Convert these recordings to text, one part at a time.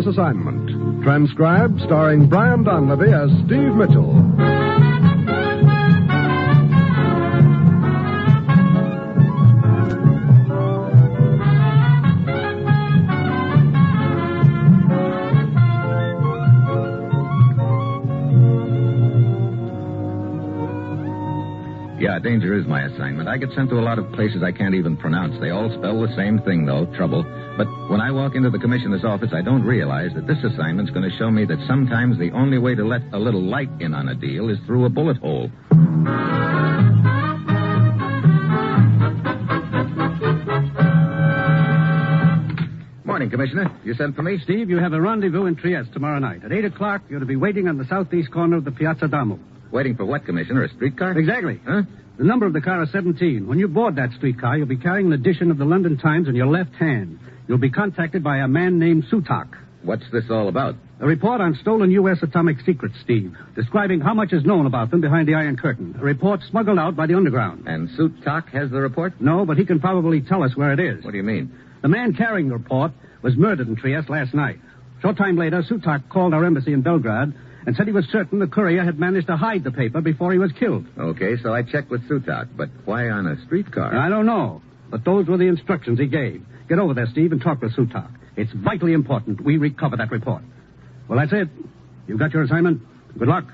Dangerous Assignment. Transcribed, starring Brian Donlevy as Steve Mitchell. Yeah, danger is my assignment. I get sent to a lot of places I can't even pronounce. They all spell the same thing, though, trouble. But when I walk into the commissioner's office, I don't realize that this assignment's going to show me that sometimes the only way to let a little light in on a deal is through a bullet hole. Morning, Commissioner. You sent for me? Steve, you have a rendezvous in Trieste tomorrow night. At 8 o'clock, you're to be waiting on the southeast corner of the Piazza Damo. Waiting for what, Commissioner? A streetcar? Exactly. Huh? The number of the car is 17. When you board that streetcar, you'll be carrying an edition of the London Times in your left hand. You'll be contacted by a man named Sutak. What's this all about? A report on stolen U.S. atomic secrets, Steve, describing how much is known about them behind the Iron Curtain. A report smuggled out by the underground. And Sutak has the report? No, but he can probably tell us where it is. What do you mean? The man carrying the report was murdered in Trieste last night. Short time later, Sutak called our embassy in Belgrade and said he was certain the courier had managed to hide the paper before he was killed. Okay, so I checked with Sutak, but why on a streetcar? I don't know, but those were the instructions he gave. Get over there, Steve, and talk with Sutak. It's vitally important we recover that report. Well, that's it. You've got your assignment. Good luck.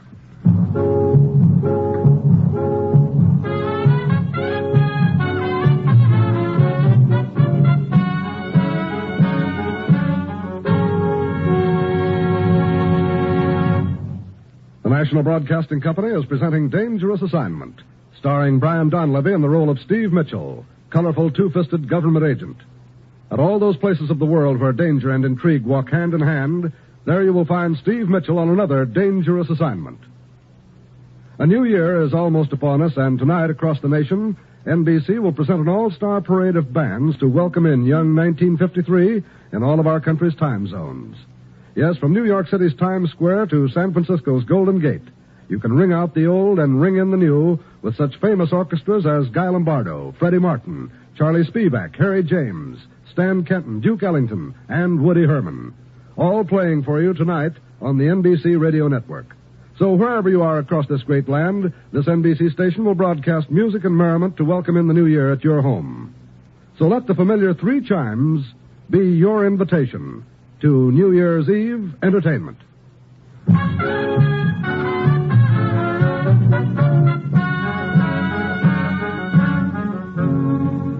The National Broadcasting Company is presenting Dangerous Assignment, starring Brian Donlevy in the role of Steve Mitchell, colorful two-fisted government agent. At all those places of the world where danger and intrigue walk hand in hand, there you will find Steve Mitchell on another dangerous assignment. A new year is almost upon us, and tonight across the nation, NBC will present an all-star parade of bands to welcome in young 1953 in all of our country's time zones. Yes, from New York City's Times Square to San Francisco's Golden Gate, you can ring out the old and ring in the new with such famous orchestras as Guy Lombardo, Freddie Martin, Charlie Spivak, Harry James, Stan Kenton, Duke Ellington, and Woody Herman, all playing for you tonight on the NBC Radio Network. So wherever you are across this great land, this NBC station will broadcast music and merriment to welcome in the new year at your home. So let the familiar three chimes be your invitation to New Year's Eve entertainment.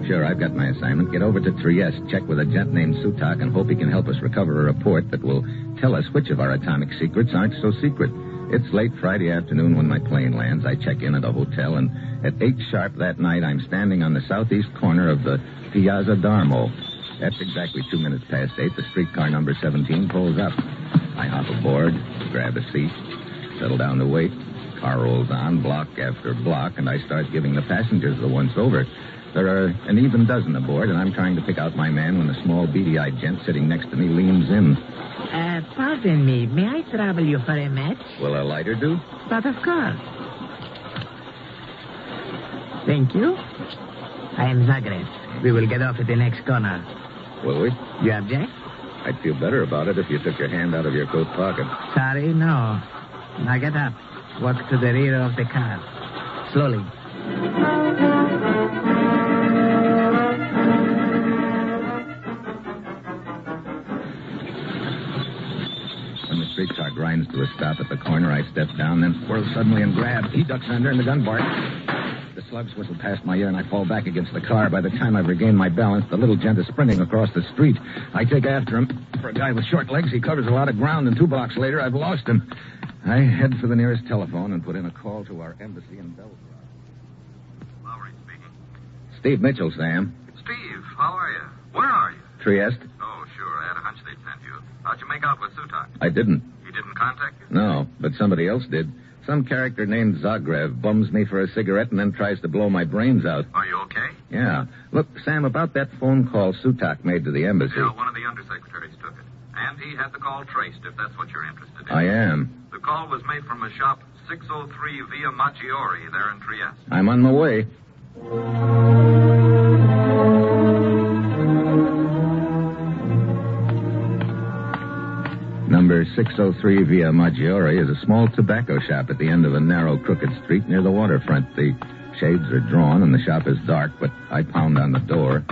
Sure, I've got my assignment. Get over to Trieste, check with a gent named Sutak, and hope he can help us recover a report that will tell us which of our atomic secrets aren't so secret. It's late Friday afternoon when my plane lands. I check in at a hotel, and at 8 sharp that night, I'm standing on the southeast corner of the Piazza Darmo. That's exactly 2 minutes past 8. The streetcar number 17 pulls up. I hop aboard, grab a seat, settle down to wait. Car rolls on, block after block, and I start giving the passengers the once over. There are an even dozen aboard, and I'm trying to pick out my man when a small, beady-eyed gent sitting next to me leans in. Pardon me. May I trouble you for a match? Will a lighter do? But of course. Thank you. I am Zagreb. We will get off at the next corner. Will we? You object? I'd feel better about it if you took your hand out of your coat pocket. Sorry, no. Now get up. Walk to the rear of the car. Slowly. When the streetcar grinds to a stop at the corner, I step down, then whirl suddenly and grab. He ducks under and the gun barks. The slugs whistle past my ear, and I fall back against the car. By the time I've regained my balance, the little gent is sprinting across the street. I take after him. For a guy with short legs, he covers a lot of ground, and 2 blocks later, I've lost him. I head for the nearest telephone and put in a call to our embassy in Belgrade. Lowry speaking. Steve Mitchell, Sam. Steve, how are you? Where are you? Trieste? Oh, sure. I had a hunch they'd sent you. How'd you make out with Sutak? I didn't. He didn't contact you? No, but somebody else did. Some character named Zagreb bums me for a cigarette and then tries to blow my brains out. Are you okay? Yeah. Look, Sam, about that phone call Sutak made to the embassy. Yeah, one of the undersecretaries took it. And he had the call traced, if that's what you're interested in. I am. The call was made from a shop 603 Via Maggiore there in Trieste. I'm on my way. 603 Via Maggiore is a small tobacco shop at the end of a narrow, crooked street near the waterfront. The shades are drawn and the shop is dark, but I pound on the door.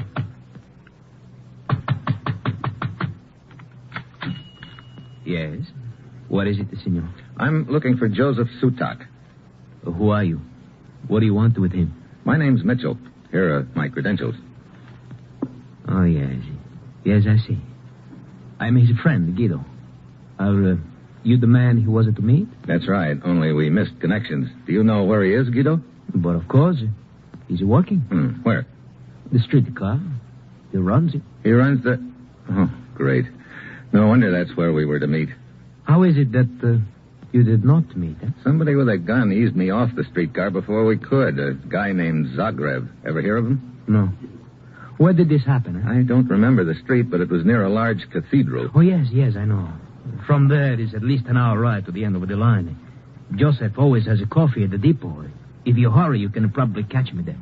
Yes? What is it, senor? I'm looking for Joseph Sutak. Who are you? What do you want with him? My name's Mitchell. Here are my credentials. Oh, yes. Yes, I see. I'm his friend, Guido. Are you the man he was to meet? That's right, only we missed connections. Do you know where he is, Guido? But of course. He's working. Where? The streetcar. He runs it. He runs the... Oh, great. No wonder that's where we were to meet. How is it that you did not meet, eh? Somebody with a gun eased me off the streetcar before we could. A guy named Zagreb. Ever hear of him? No. Where did this happen, eh? I don't remember the street, but it was near a large cathedral. Oh, yes, I know. From there, it is at least an hour ride to the end of the line. Joseph always has a coffee at the depot. If you hurry, you can probably catch me there.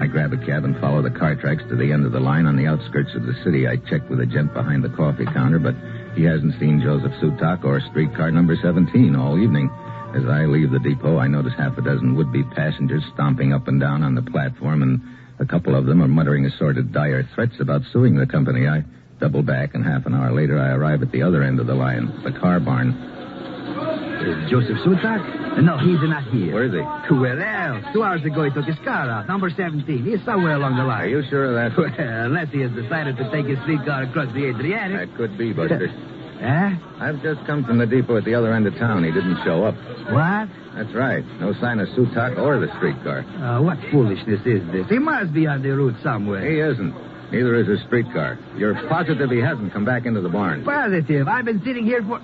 I grab a cab and follow the car tracks to the end of the line on the outskirts of the city. I check with a gent behind the coffee counter, but he hasn't seen Joseph Sutak or streetcar number 17 all evening. As I leave the depot, I notice half a dozen would-be passengers stomping up and down on the platform, and a couple of them are muttering assorted dire threats about suing the company. I double back, and half an hour later, I arrive at the other end of the line, the car barn. Joseph Sutak? No, he's not here. Where is he? Where else? 2 hours ago, he took his car out. Number 17. He's somewhere along the line. Are you sure of that? Well, unless he has decided to take his streetcar across the Adriatic. That could be, Buster. Huh? I've just come from the depot at the other end of town. He didn't show up. What? That's right. No sign of Sutak or the streetcar. What foolishness is this? He must be on the route somewhere. He isn't. Neither is his streetcar. You're positive he hasn't come back into the barn? Positive. I've been sitting here for...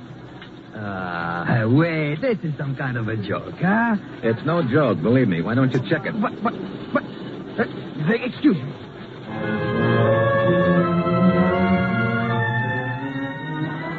wait. This is some kind of a joke, huh? It's no joke, believe me. Why don't you check it? But... excuse me.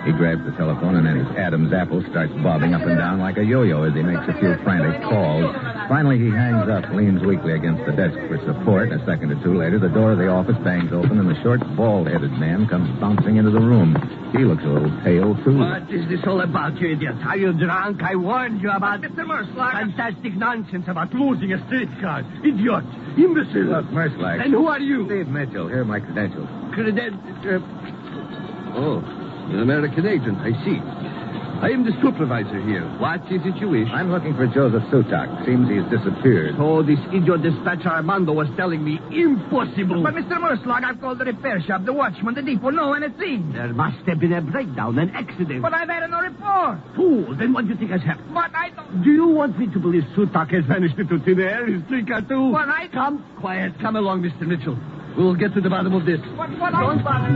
He grabs the telephone, and then his Adam's apple starts bobbing up and down like a yo-yo as he makes a few frantic calls. Finally, he hangs up, leans weakly against the desk for support. A second or two later, the door of the office bangs open, and the short, bald-headed man comes bouncing into the room. He looks a little pale, too. What is this all about, you idiot? Are you drunk? I warned you about... Mr. Merslag. Fantastic nonsense about losing a streetcar. Idiot. Imbecile. Look, Merslag. And who are you? Steve Mitchell. Here are my credentials. An American agent, I see. I am the supervisor here. What is it you wish? I'm looking for Joseph Sutak. Seems he's disappeared. Oh, this idiot dispatcher Armando was telling me impossible. But, Mr. Merslag, I've called the repair shop, the watchman, the depot. No one has seen. There must have been a breakdown, an accident. But I've had no report. Fool, then what do you think has happened? But I don't... Do you want me to believe Sutak has vanished into thin air? His streetcar, too? But I... Come, quiet. Come along, Mr. Mitchell. We'll get to the bottom of this. What don't bother.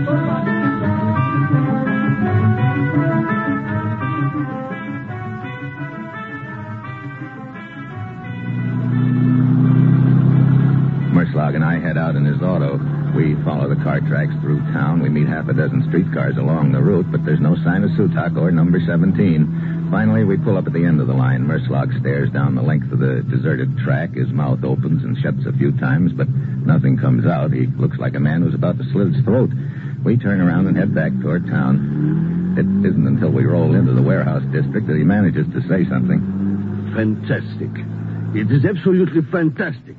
Merslag and I head out in his auto. We follow the car tracks through town. We meet half a dozen streetcars along the route, but there's no sign of Sutak or number 17. Finally, we pull up at the end of the line. Merslag stares down the length of the deserted track. His mouth opens and shuts a few times, but nothing comes out. He looks like a man who's about to slit his throat. We turn around and head back toward town. It isn't until we roll into the warehouse district that he manages to say something. Fantastic. It is absolutely fantastic.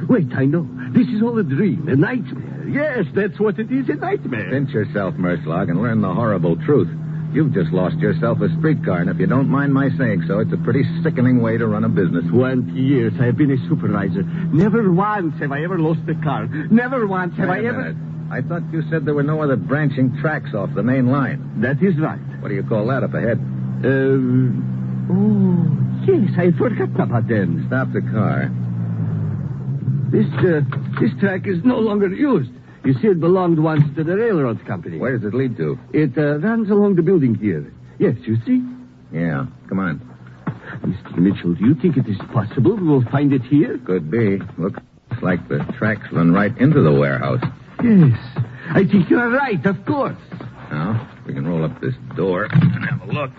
Wait, I know. This is all a dream, a nightmare. Yes, that's what it is, a nightmare. Pinch yourself, Merslag, and learn the horrible truth. You've just lost yourself a streetcar, and if you don't mind my saying so, it's a pretty sickening way to run a business. 20 years I've been a supervisor. Never once have I ever lost a car. Never once have I ever... I thought you said there were no other branching tracks off the main line. That is right. What do you call that up ahead? Yes, I forgot about them. Stop the car. This track is no longer used. You see, it belonged once to the railroad company. Where does it lead to? It runs along the building here. Yes, you see? Yeah, come on. Mr. Mitchell, do you think it is possible we will find it here? Could be. Looks like the tracks run right into the warehouse. Yes, I think you are right, of course. Now, we can roll up this door and have a look.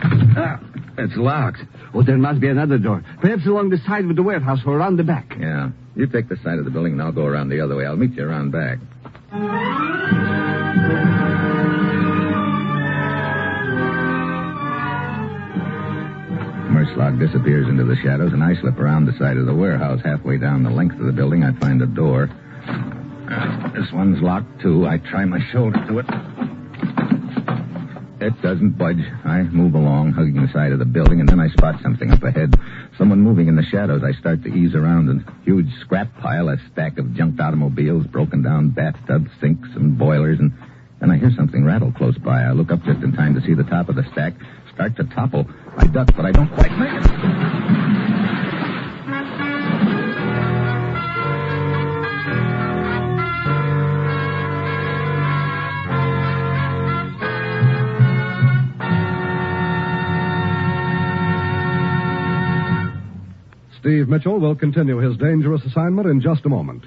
It's locked. Oh, there must be another door. Perhaps along the side of the warehouse or around the back. Yeah. You take the side of the building, and I'll go around the other way. I'll meet you around back. Merslog disappears into the shadows, and I slip around the side of the warehouse. Halfway down the length of the building, I find a door. This one's locked, too. I try my shoulder to it. It doesn't budge. I move along, hugging the side of the building, and then I spot something up ahead. Someone moving in the shadows. I start to ease around a huge scrap pile, a stack of junked automobiles, broken down bathtubs, sinks, and boilers, and then I hear something rattle close by. I look up just in time to see the top of the stack start to topple. I duck, but I don't quite make it. Steve Mitchell will continue his dangerous assignment in just a moment.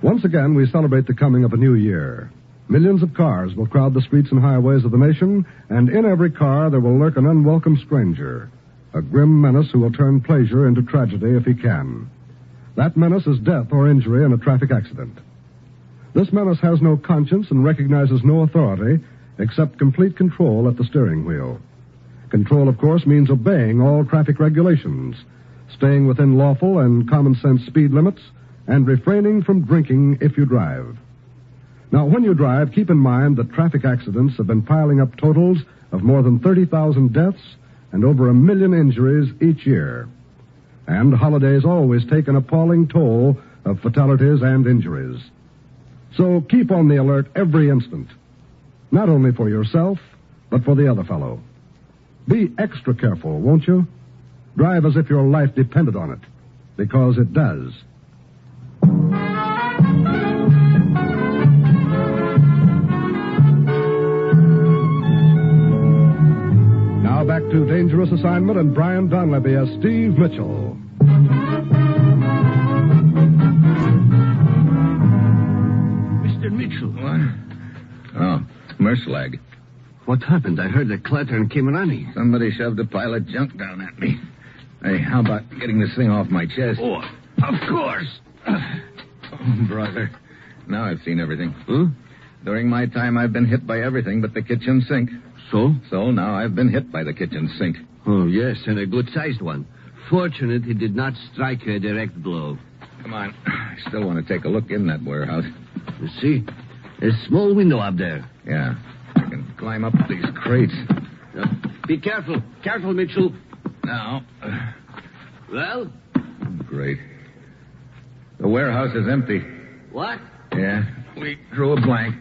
Once again, we celebrate the coming of a new year. Millions of cars will crowd the streets and highways of the nation, and in every car there will lurk an unwelcome stranger, a grim menace who will turn pleasure into tragedy if he can. That menace is death or injury in a traffic accident. This menace has no conscience and recognizes no authority except complete control at the steering wheel. Control, of course, means obeying all traffic regulations, staying within lawful and common-sense speed limits, and refraining from drinking if you drive. Now, when you drive, keep in mind that traffic accidents have been piling up totals of more than 30,000 deaths and over 1 million injuries each year. And holidays always take an appalling toll of fatalities and injuries. So keep on the alert every instant, not only for yourself, but for the other fellow. Be extra careful, won't you? Drive as if your life depended on it, because it does. Now back to Dangerous Assignment and Brian Donlevy as Steve Mitchell. Mr. Mitchell. What? Oh, Merslag. What happened? I heard a clatter and came running. Somebody shoved a pile of junk down at me. Hey, how about getting this thing off my chest? Oh, of course. Oh, brother. Now I've seen everything. Huh? During my time, I've been hit by everything but the kitchen sink. So? So now I've been hit by the kitchen sink. Oh, yes, and a good-sized one. Fortunate he did not strike you a direct blow. Come on. I still want to take a look in that warehouse. You see? A small window up there. Yeah. I can climb up these crates. Be careful. Careful, Mitchell. Now. Well? Great. The warehouse is empty. What? Yeah. We drew a blank.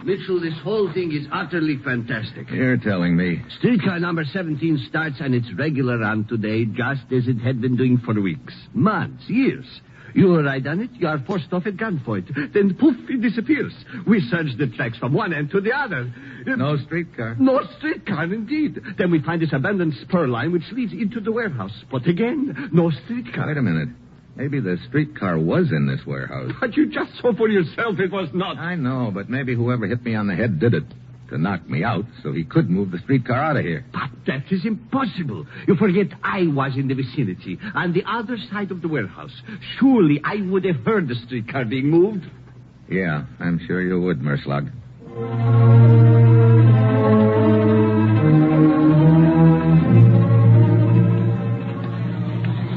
Mitchell, this whole thing is utterly fantastic. You're telling me. Streetcar number 17 starts on its regular run today, just as it had been doing for weeks, months, years. You ride on it, you are forced off at gunpoint. Then, poof, it disappears. We search the tracks from one end to the other. No streetcar. No streetcar, indeed. Then we find this abandoned spur line which leads into the warehouse. But again, no streetcar. Wait a minute. Maybe the streetcar was in this warehouse. But you just saw for yourself it was not. I know, but maybe whoever hit me on the head did it to knock me out so he could move the streetcar out of here. But that is impossible. You forget I was in the vicinity, on the other side of the warehouse. Surely I would have heard the streetcar being moved. Yeah, I'm sure you would, Merslog.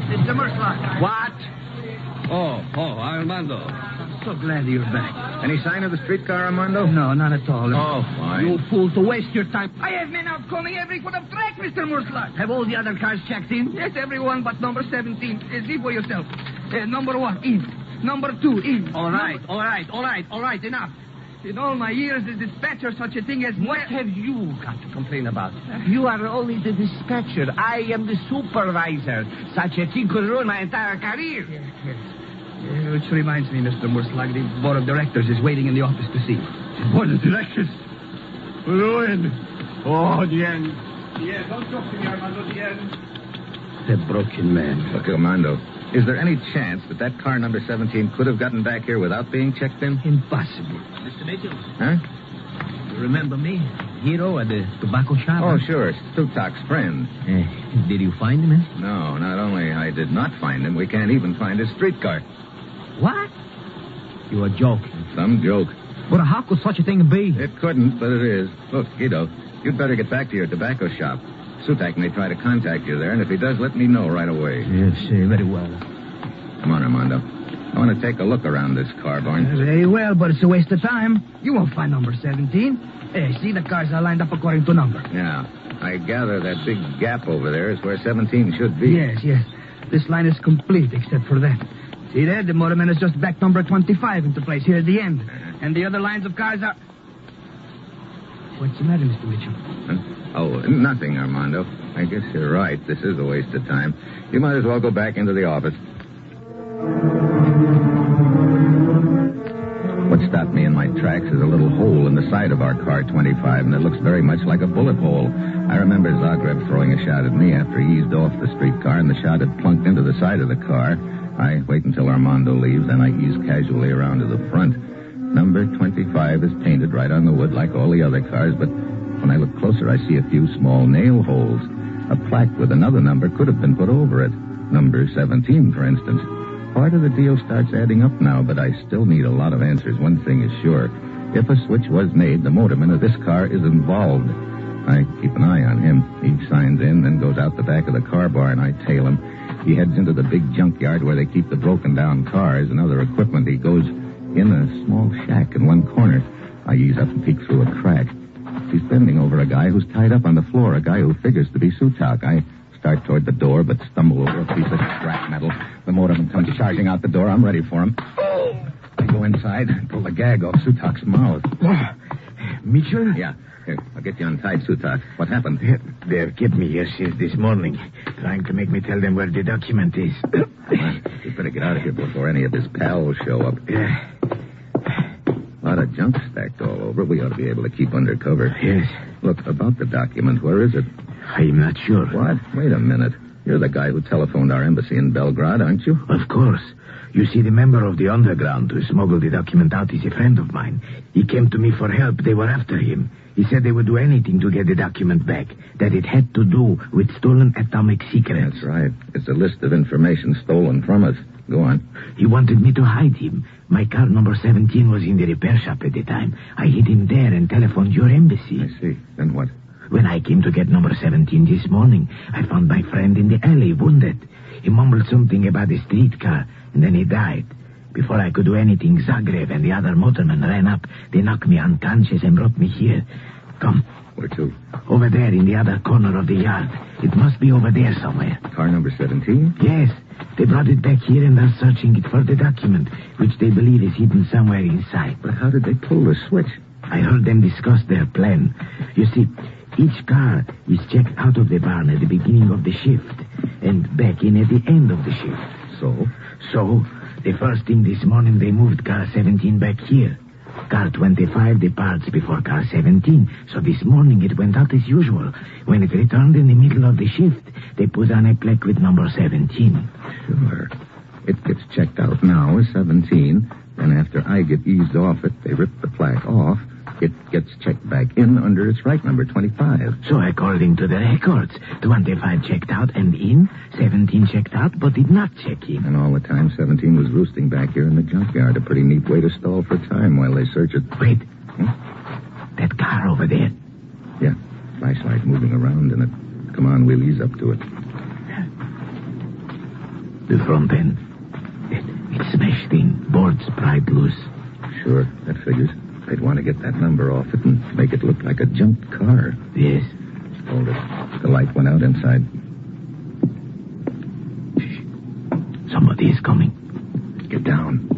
Mr. Merslog. What? Oh, Armando. So glad you're back. Any sign of the streetcar, Armando? No, not at all. Oh, fine. You fool, to waste your time. I have men out calling every foot of track, Mr. Murslag. Have all the other cars checked in? Yes, everyone but number 17. See for yourself. Number 1, in. Number 2, in. All right, enough. In all my years as dispatcher, such a thing as... What have you got to complain about? You are only the dispatcher. I am the supervisor. Such a thing could ruin my entire career. Which reminds me, Mr. Murslag, the board of directors is waiting in the office to see. Board of directors? Ruin. Oh, the end. Yeah, don't talk to me, Armando, the end. The broken man. Look, Armando, is there any chance that car number 17 could have gotten back here without being checked in? Impossible. Mr. Mitchell? Huh? Remember me? Hero at the tobacco shop? Oh, sure. Sutak's friend. Did you find him, eh? No, not only I did not find him, we can't even find his streetcar. What? You are joking. Some joke. But how could such a thing be? It couldn't, but it is. Look, Guido, you'd better get back to your tobacco shop. Sutak may try to contact you there, and if he does, let me know right away. Yes, very well. Come on, Armando. I want to take a look around this car barn. Very well, but it's a waste of time. You won't find number 17. See, the cars are lined up according to number. Yeah. I gather that big gap over there is where 17 should be. Yes. This line is complete except for that. See there? The motorman has just backed number 25 into place here at the end. And the other lines of cars are... What's the matter, Mr. Mitchell? Oh, nothing, Armando. I guess you're right. This is a waste of time. You might as well go back into the office. What stopped me in my tracks is a little hole in the side of our car 25, and it looks very much like a bullet hole. I remember Zagreb throwing a shot at me after he eased off the streetcar, and the shot had plunked into the side of the car. I wait until Armando leaves, then I ease casually around to the front. Number 25 is painted right on the wood like all the other cars, but when I look closer, I see a few small nail holes. A plaque with another number could have been put over it. Number 17, for instance. Part of the deal starts adding up now, but I still need a lot of answers. One thing is sure. If a switch was made, the motorman of this car is involved. I keep an eye on him. He signs in, then goes out the back of the car barn. I tail him. He heads into the big junkyard where they keep the broken-down cars and other equipment. He goes in a small shack in one corner. I ease up and peek through a crack. He's bending over a guy who's tied up on the floor, a guy who figures to be Sutak. I start toward the door, but stumble over a piece of scrap metal. The motorman comes charging out the door. I'm ready for him. I go inside and pull the gag off Sutak's mouth. Mitchell? Yeah. Here, I'll get you untied, Sutak. What happened? They've kept me here since this morning, trying to make me tell them where the document is. Come on. You better get out of here before any of his pals show up. Yeah. A lot of junk stacked all over. We ought to be able to keep under cover. Yes. Look, about the document, where is it? I'm not sure. What? Wait a minute. You're the guy who telephoned our embassy in Belgrade, aren't you? Of course. You see, the member of the underground who smuggled the document out is a friend of mine. He came to me for help. They were after him. He said they would do anything to get the document back, that it had to do with stolen atomic secrets. That's right. It's a list of information stolen from us. Go on. He wanted me to hide him. My car number 17 was in the repair shop at the time. I hid him there and telephoned your embassy. I see. Then what? When I came to get number 17 this morning, I found my friend in the alley, wounded. He mumbled something about a streetcar, and then he died. Before I could do anything, Zagreb and the other motormen ran up. They knocked me unconscious and brought me here. Come. Where to? Over there in the other corner of the yard. It must be over there somewhere. Car number 17? Yes. They brought it back here and are searching it for the document, which they believe is hidden somewhere inside. But how did they pull the switch? I heard them discuss their plan. You see, each car is checked out of the barn at the beginning of the shift and back in at the end of the shift. So, the first thing this morning, they moved car 17 back here. Car 25 departs before car 17. So this morning it went out as usual. When it returned in the middle of the shift, they put on a plaque with number 17. Sure. It gets checked out now as 17. Then after I get eased off it, they rip the plaque off. It gets checked back in under its right number, 25. So according to the records, 25 checked out and in, 17 checked out but did not check in. And all the time, 17 was roosting back here in the junkyard. A pretty neat way to stall for time while they search it. Wait. That car over there. Yeah, flashlight moving around in it. Come on, we'll ease up to it. The front end. It's smashed in. Boards pried loose. Sure, that figures. They'd want to get that number off it and make it look like a junked car. Yes. Hold it. The light went out inside. Somebody is coming. Get down.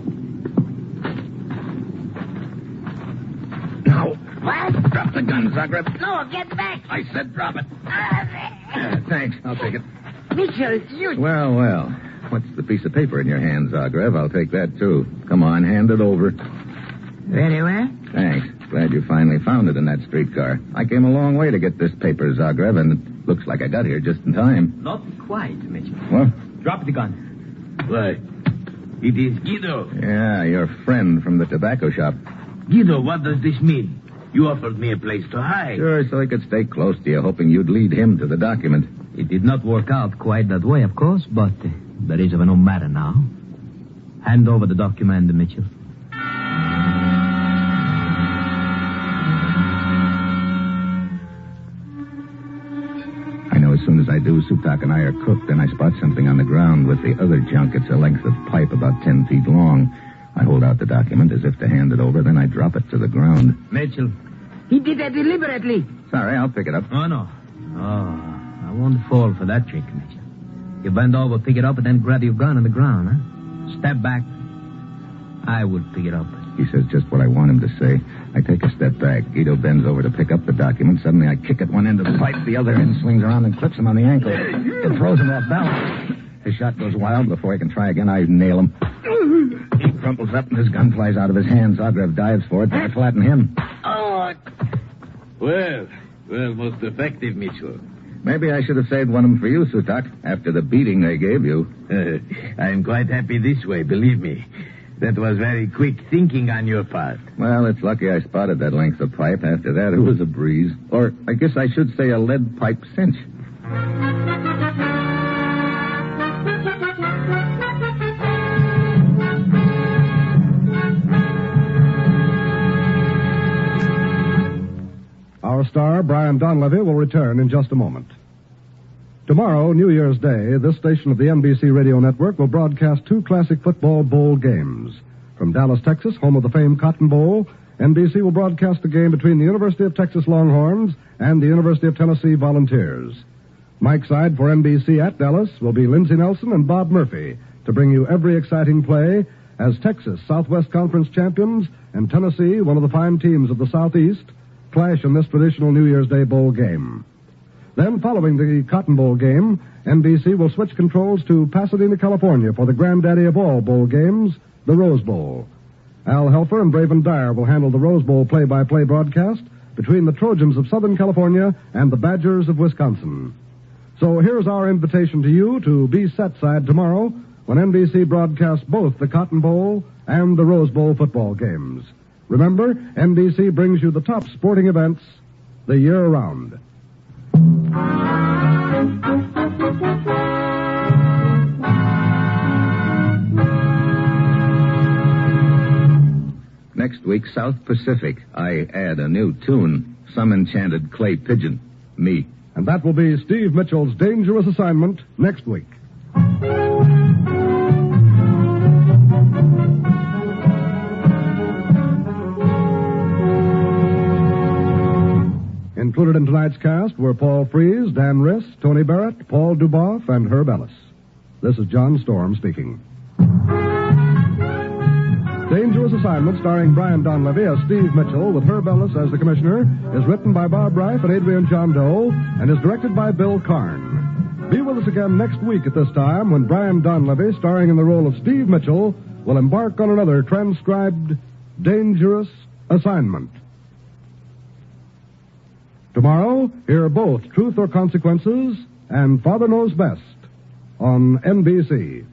Now. What? Drop the gun, Zagreb. No, get back. I said drop it. Thanks. I'll take it. Mitchell, you... Well. What's the piece of paper in your hand, Zagreb? I'll take that, too. Come on, hand it over. Very well. Thanks. Glad you finally found it in that streetcar. I came a long way to get this paper, Zagreb, and it looks like I got here just in time. Not quite, Mitchell. What? Drop the gun. Why? It is Guido. Yeah, your friend from the tobacco shop. Guido, what does this mean? You offered me a place to hide. Sure, so he could stay close to you, hoping you'd lead him to the document. It did not work out quite that way, of course, but that is of no matter now. Hand over the document, Mitchell. I know as soon as I do, Sutak and I are cooked, then I spot something on the ground with the other junk. It's a length of pipe about 10 feet long. I hold out the document as if to hand it over, then I drop it to the ground. Mitchell. He did that deliberately. Sorry, I'll pick it up. Oh, no. Oh, I won't fall for that trick, Mitchell. You bend over, pick it up, and then grab your gun on the ground, huh? Step back. I would pick it up. He says just what I want him to say. I take a step back. Guido bends over to pick up the document. Suddenly I kick at one end of the pipe. The other end swings around and clips him on the ankle. It throws him off balance. His shot goes wild. Before he can try again, I nail him. He crumples up and his gun flies out of his hands. Zagreb dives for it, but I flatten him. Oh. Well, most effective, Mitchell. Maybe I should have saved one of them for you, Sutak, after the beating they gave you. I'm quite happy this way, believe me. That was very quick thinking on your part. Well, it's lucky I spotted that length of pipe. After that, it was a breeze. Or I guess I should say a lead pipe cinch. Our star, Brian Donlevy, will return in just a moment. Tomorrow, New Year's Day, this station of the NBC Radio Network will broadcast 2 classic football bowl games. From Dallas, Texas, home of the famed Cotton Bowl, NBC will broadcast the game between the University of Texas Longhorns and the University of Tennessee Volunteers. Mike Side for NBC at Dallas will be Lindsey Nelson and Bob Murphy to bring you every exciting play as Texas, Southwest Conference champions, and Tennessee, one of the fine teams of the Southeast, clash in this traditional New Year's Day bowl game. Then, following the Cotton Bowl game, NBC will switch controls to Pasadena, California for the granddaddy of all bowl games, the Rose Bowl. Al Helfer and Braven Dyer will handle the Rose Bowl play-by-play broadcast between the Trojans of Southern California and the Badgers of Wisconsin. So here's our invitation to you to be set side tomorrow when NBC broadcasts both the Cotton Bowl and the Rose Bowl football games. Remember, NBC brings you the top sporting events the year around. Next week, South Pacific. I add a new tune. Some enchanted clay pigeon. Me. And that will be Steve Mitchell's dangerous assignment next week. Included in tonight's cast were Paul Frees, Dan Riss, Tony Barrett, Paul Duboff, and Herb Ellis. This is John Storm speaking. Dangerous Assignment, starring Brian Donlevy as Steve Mitchell with Herb Ellis as the commissioner, is written by Bob Reif and Adrian John Doe and is directed by Bill Karn. Be with us again next week at this time when Brian Donlevy, starring in the role of Steve Mitchell, will embark on another transcribed Dangerous Assignment. Tomorrow, hear both Truth or Consequences and Father Knows Best on NBC.